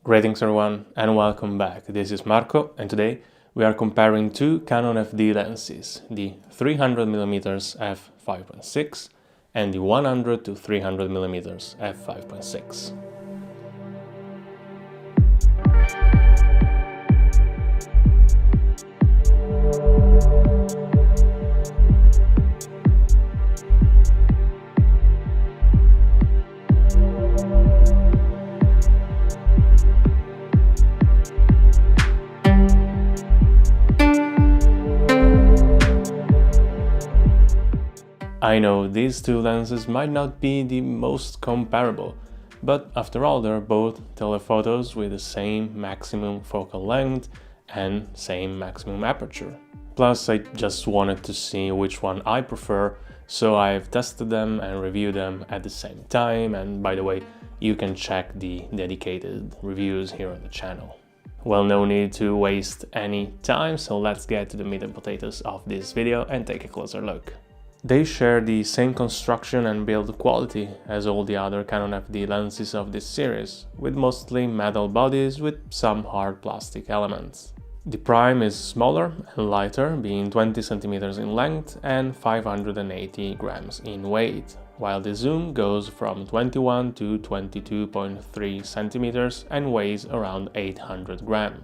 Greetings everyone and welcome back. This is Marco and today we are comparing two Canon FD lenses, the 300mm f5.6 and the 100 to 300mm f5.6. I know these two lenses might not be the most comparable, but after all they're both telephotos with the same maximum focal length and same maximum aperture. Plus I just wanted to see which one I prefer, so I've tested them and reviewed them at the same time, and by the way, you can check the dedicated reviews here on the channel. Well, no need to waste any time, so let's get to the meat and potatoes of this video and take a closer look. They share the same construction and build quality as all the other Canon FD lenses of this series, with mostly metal bodies with some hard plastic elements. The prime is smaller and lighter, being 20 cm in length and 580 grams in weight, while the zoom goes from 21 to 22.3 cm and weighs around 800 grams.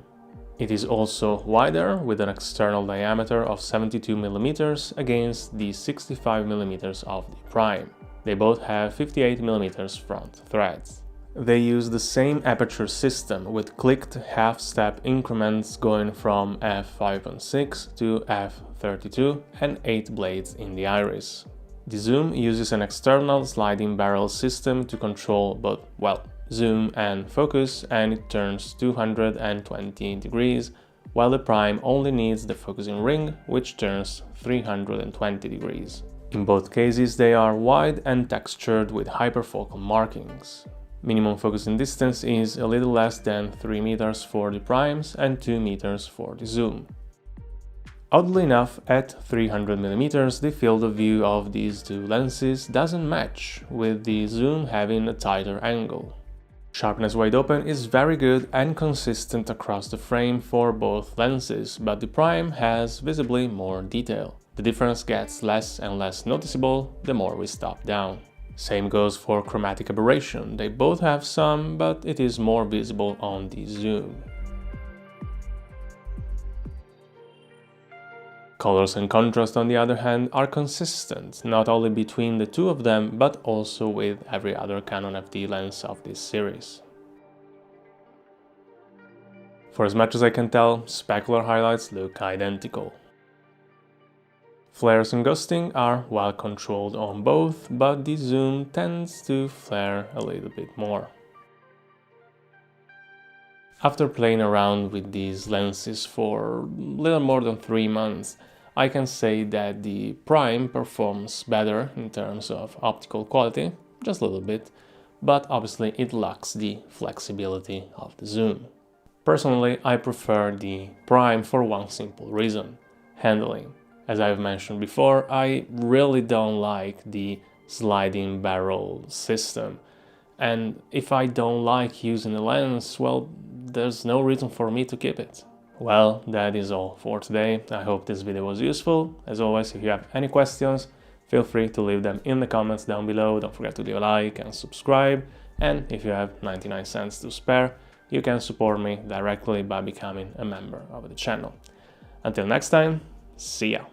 It is also wider, with an external diameter of 72mm against the 65mm of the prime. They both have 58mm front threads. They use the same aperture system, with clicked half-step increments going from f5.6 to f32 and 8 blades in the Aries. The zoom uses an external sliding barrel system to control both, zoom and focus, and it turns 220 degrees, while the prime only needs the focusing ring, which turns 320 degrees. In both cases they are wide and textured with hyperfocal markings. Minimum focusing distance is a little less than 3 meters for the primes and 2 meters for the zoom. Oddly enough, at 300mm the field of view of these two lenses doesn't match, with the zoom having a tighter angle. Sharpness wide open is very good and consistent across the frame for both lenses, but the prime has visibly more detail. The difference gets less and less noticeable the more we stop down. Same goes for chromatic aberration. They both have some, but it is more visible on the zoom. Colors and contrast, on the other hand, are consistent, not only between the two of them, but also with every other Canon FD lens of this series. For as much as I can tell, specular highlights look identical. Flares and ghosting are well controlled on both, but the zoom tends to flare a little bit more. After playing around with these lenses for little more than 3 months, I can say that the prime performs better in terms of optical quality, just a little bit, but obviously it lacks the flexibility of the zoom. Personally, I prefer the prime for one simple reason: handling. As I've mentioned before, I really don't like the sliding barrel system, and if I don't like using a lens, well, there's no reason for me to keep it. Well, that is all for today. I hope this video was useful. As always, if you have any questions, feel free to leave them in the comments down below. Don't forget to leave a like and subscribe. And if you have 99 cents to spare, you can support me directly by becoming a member of the channel. Until next time, see ya!